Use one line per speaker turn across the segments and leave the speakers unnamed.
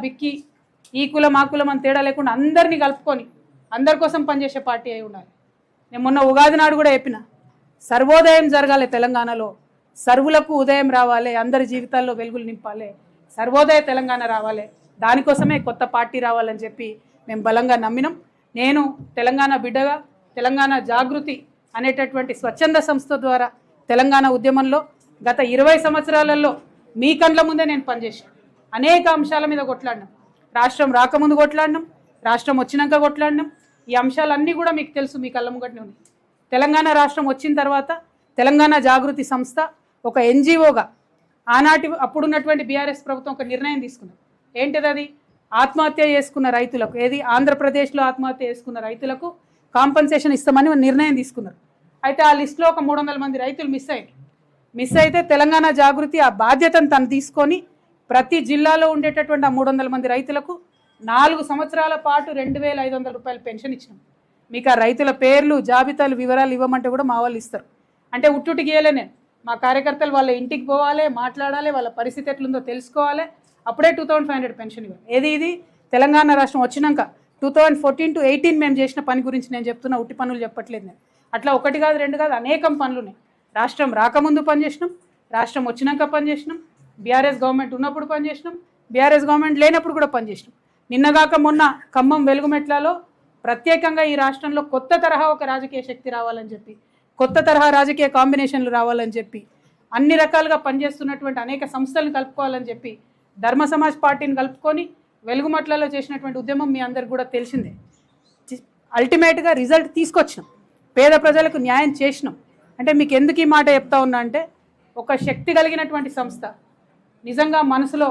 బిక్కి ఈ కులం ఆ కులం అని తేడా లేకుండా అందరినీ కలుపుకొని అందరి కోసం పనిచేసే పార్టీ అయి ఉండాలి. నేను మొన్న ఉగాది నాడు కూడా చెప్పిన, సర్వోదయం జరగాలి తెలంగాణలో, సర్వులకు ఉదయం రావాలి, అందరి జీవితాల్లో వెలుగులు నింపాలి, సర్వోదయ తెలంగాణ రావాలి, దానికోసమే కొత్త పార్టీ రావాలని చెప్పి మేము బలంగా నమ్మినాం. నేను తెలంగాణ బిడ్డగా తెలంగాణ జాగృతి అనేటటువంటి స్వచ్ఛంద సంస్థ ద్వారా తెలంగాణ ఉద్యమంలో గత 20 సంవత్సరాలలో మీ కండ్ల ముందే నేను పనిచేశాను. అనేక అంశాల మీద కొట్లాడినాం. రాష్ట్రం రాకముందు కొట్లాడినాం, రాష్ట్రం వచ్చినాక కొట్లాడినాం. ఈ అంశాలన్నీ కూడా మీకు తెలుసు, మీ కళ్ళ ముంగట్నే ఉన్నాయి. తెలంగాణ రాష్ట్రం వచ్చిన తర్వాత తెలంగాణ జాగృతి సంస్థ ఒక ఎన్జిఓగా అప్పుడున్నటువంటి బీఆర్ఎస్ ప్రభుత్వం ఒక నిర్ణయం తీసుకున్నారు. ఏంటిది అది? ఆత్మహత్య చేసుకున్న రైతులకు, ఏది ఆంధ్రప్రదేశ్లో ఆత్మహత్య చేసుకున్న రైతులకు కాంపన్సేషన్ ఇస్తామని నిర్ణయం తీసుకున్నారు. అయితే ఆ లిస్టులో ఒక 300 మంది రైతులు మిస్ అయితే తెలంగాణ జాగృతి ఆ బాధ్యతను తను తీసుకొని ప్రతి జిల్లాలో ఉండేటటువంటి ఆ 300 మంది రైతులకు 4 సంవత్సరాల పాటు 2500 రూపాయల పెన్షన్ ఇచ్చినాం. మీకు ఆ రైతుల పేర్లు, జాబితాలు, వివరాలు ఇవ్వమంటే కూడా మా వాళ్ళు ఇస్తారు. అంటే ఉట్టుటికి ఇయ్యలే నేను. మా కార్యకర్తలు వాళ్ళ ఇంటికి పోవాలి, మాట్లాడాలి, వాళ్ళ పరిస్థితి ఎట్లుందో తెలుసుకోవాలి. అప్పుడే 2500 పెన్షన్ ఇవ్వాలి. ఏది ఇది తెలంగాణ రాష్ట్రం వచ్చినాక 2014 to 18 మేము చేసిన పని గురించి నేను చెప్తున్నా, ఉట్టి పనులు చెప్పట్లేదు నేను. అట్లా 1 కాదు 2 కాదు అనేకం పనులు ఉన్నాయి. రాష్ట్రం రాకముందు పనిచేసినాం, రాష్ట్రం వచ్చినాక పనిచేసినాం, బీఆర్ఎస్ గవర్నమెంట్ ఉన్నప్పుడు పనిచేసినాం, బీఆర్ఎస్ గవర్నమెంట్ లేనప్పుడు కూడా పనిచేసినాం. నిన్నగాక మొన్న ఖమ్మం వెలుగుమెట్లలో ప్రత్యేకంగా ఈ రాష్ట్రంలో కొత్త తరహా ఒక రాజకీయ శక్తి రావాలని చెప్పి, కొత్త తరహా రాజకీయ కాంబినేషన్లు రావాలని చెప్పి, అన్ని రకాలుగా పనిచేస్తున్నటువంటి అనేక సంస్థలను కలుపుకోవాలని చెప్పి ధర్మ సమాజ్ పార్టీని కలుపుకొని వెలుగుమట్లలో చేసినటువంటి ఉద్యమం మీ అందరికి కూడా తెలిసిందే. అల్టిమేట్గా రిజల్ట్ తీసుకొచ్చినాం, పేద ప్రజలకు న్యాయం చేసినాం. అంటే మీకు ఎందుకు ఈ మాట చెప్తా ఉన్నా అంటే, ఒక శక్తి కలిగినటువంటి సంస్థ, నిజంగా మనసులో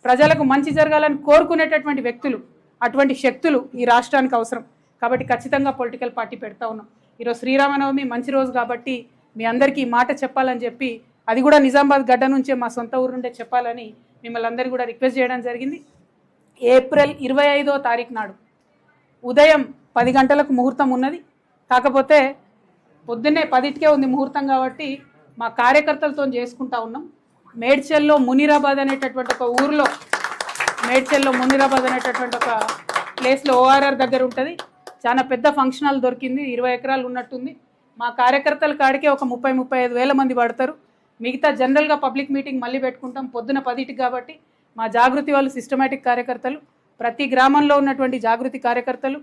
ప్రజలకు మంచి జరగాలని కోరుకునేటటువంటి వ్యక్తులు, అటువంటి శక్తులు ఈ రాష్ట్రానికి అవసరం. కాబట్టి ఖచ్చితంగా పొలిటికల్ పార్టీ పెడతా ఉన్నాం. ఈరోజు శ్రీరామనవమి మంచి రోజు కాబట్టి మీ అందరికీ ఈ మాట చెప్పాలని చెప్పి, అది కూడా నిజామాబాద్ గడ్డ నుంచే మా సొంత ఊరు నుండే చెప్పాలని మిమ్మల్ని అందరికీ కూడా రిక్వెస్ట్ చేయడం జరిగింది. ఏప్రిల్ 25వ తారీఖు నాడు ఉదయం 10 గంటలకు ముహూర్తం ఉన్నది. కాకపోతే పొద్దున్నే 10కే ఉంది ముహూర్తం కాబట్టి మా కార్యకర్తలతో చేసుకుంటా ఉన్నాం. మేడ్చల్లో మునీరాబాద్ అనేటటువంటి ఒక ఊరిలో, మేడ్చల్లో మునీరాబాద్ అనేటటువంటి ఒక ప్లేస్లో ORR దగ్గర ఉంటుంది. చాలా పెద్ద ఫంక్షన్ హాల్ దొరికింది, 20 ఎకరాలు ఉన్నట్టుంది. మా కార్యకర్తల కాడికే ఒక 30-35 వేల మంది పడతారు. మిగతా జనరల్గా పబ్లిక్ మీటింగ్ మళ్ళీ పెట్టుకుంటాం పొద్దున 10కి. కాబట్టి మా జాగృతి వాళ్ళు సిస్టమేటిక్ కార్యకర్తలు, ప్రతి గ్రామంలో ఉన్నటువంటి జాగృతి కార్యకర్తలు,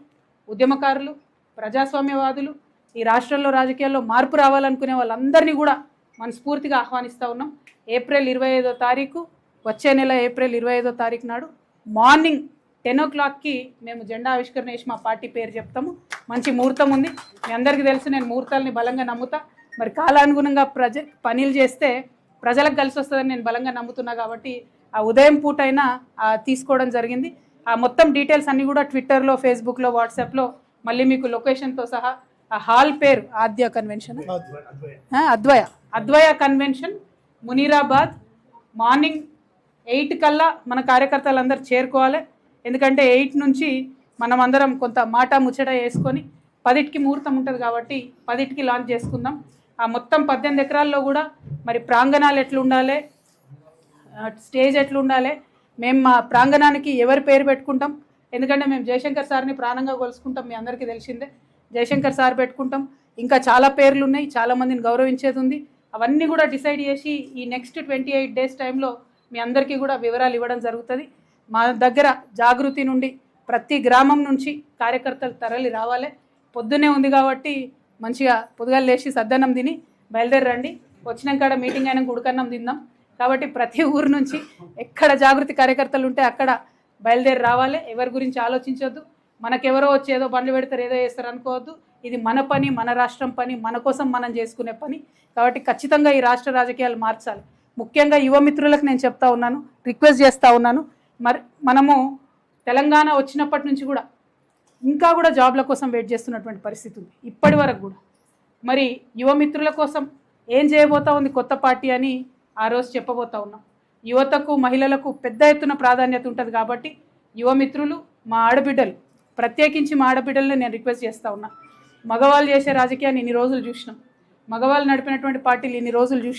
ఉద్యమకారులు, ప్రజాస్వామ్యవాదులు, ఈ రాష్ట్రంలో రాజకీయాల్లో మార్పు రావాలనుకునే వాళ్ళందరినీ కూడా మనస్ఫూర్తిగా ఆహ్వానిస్తూ ఉన్నాం. ఏప్రిల్ 25వ తారీఖు, వచ్చే నెల ఏప్రిల్ 25వ తారీఖు నాడు మార్నింగ్ 10 o'clockకి మేము జెండా ఆవిష్కరణ చేసి మా పార్టీ పేరు చెప్తాము. మంచి ముహూర్తం ఉంది, మీ అందరికీ తెలుసు, నేను ముహూర్తాలని బలంగా నమ్ముతా. మరి కాలానుగుణంగా పనులు చేస్తే ప్రజలకు కలిసి వస్తుందని నేను బలంగా నమ్ముతున్నా. కాబట్టి ఆ ఉదయం పూటైనా తీసుకోవడం జరిగింది. ఆ మొత్తం డీటెయిల్స్ అన్నీ కూడా ట్విట్టర్లో, ఫేస్బుక్లో, వాట్సాప్లో మళ్ళీ మీకు లొకేషన్తో సహా. ఆ హాల్ పేరు ఆద్య కన్వెన్షన్, అద్వయ కన్వెన్షన్, మునీరాబాద్. మార్నింగ్ 8 కల్లా మన కార్యకర్తలందరూ చేరుకోవాలి. ఎందుకంటే 8 నుంచి మనం అందరం కొంత మాట ముచ్చట వేసుకొని 10కి ముహూర్తం ఉంటుంది కాబట్టి 10కి లాంచ్ చేసుకుందాం. ఆ మొత్తం 18 ఎకరాల్లో కూడా మరి ప్రాంగణాలు ఎట్లుండాలి, స్టేజ్ ఎట్లుండాలి, మేము మా ప్రాంగణానికి ఎవరి పేరు పెట్టుకుంటాం. ఎందుకంటే మేము జయశంకర్ సార్ని ప్రాణంగా కొలుసుకుంటాం, మీ అందరికీ తెలిసిందే. జయశంకర్ సార్ పెట్టుకుంటాం. ఇంకా చాలా పేర్లు ఉన్నాయి, చాలామందిని గౌరవించేది ఉంది. అవన్నీ కూడా డిసైడ్ చేసి ఈ నెక్స్ట్ 28 డేస్ టైంలో మీ అందరికీ కూడా వివరాలు ఇవ్వడం జరుగుతుంది. మా దగ్గర జాగృతి నుండి ప్రతి గ్రామం నుంచి కార్యకర్తలు తరలి రావాలి. పొద్దున్నే ఉంది కాబట్టి మంచిగా పొద్దుగాలు లేచి సద్దన్నం తిని బయలుదేరండి. వచ్చినాక మీటింగ్ అయినా ఉడకన్నం తిందాం. కాబట్టి ప్రతి ఊరు నుంచి ఎక్కడ జాగృతి కార్యకర్తలు ఉంటే అక్కడ బయలుదేరి రావాలి. ఎవరి గురించి ఆలోచించొద్దు, మనకెవరో వచ్చి ఏదో బండ్లు పెడతారు, ఏదో చేస్తారు అనుకోవద్దు. ఇది మన పని, మన రాష్ట్రం పని, మన కోసం మనం చేసుకునే పని. కాబట్టి ఖచ్చితంగా ఈ రాష్ట్ర రాజకీయాలు మార్చాలి. ముఖ్యంగా యువ మిత్రులకు నేను చెప్తా ఉన్నాను, రిక్వెస్ట్ చేస్తూ ఉన్నాను. మరి మనము తెలంగాణ వచ్చినప్పటి నుంచి కూడా ఇంకా కూడా జాబ్ల కోసం వెయిట్ చేస్తున్నటువంటి పరిస్థితి ఉంది ఇప్పటి వరకు కూడా. మరి యువ మిత్రుల కోసం ఏం చేయబోతా ఉంది కొత్త పార్టీ అని ఆ రోజు చెప్పబోతా ఉన్నాం. యువతకు, మహిళలకు పెద్ద ఎత్తున ప్రాధాన్యత ఉంటుంది కాబట్టి యువ మిత్రులు, మా ఆడబిడ్డలు, ప్రత్యేకించి మా ఆడబిడ్డలను నేను రిక్వెస్ట్ చేస్తూ ఉన్నా. మగవాళ్ళు చేసే రాజకీయాన్ని ఇన్ని రోజులు చూసినాం, మగవాళ్ళు నడిపినటువంటి పార్టీలు ఇన్ని రోజులు చూసినాం.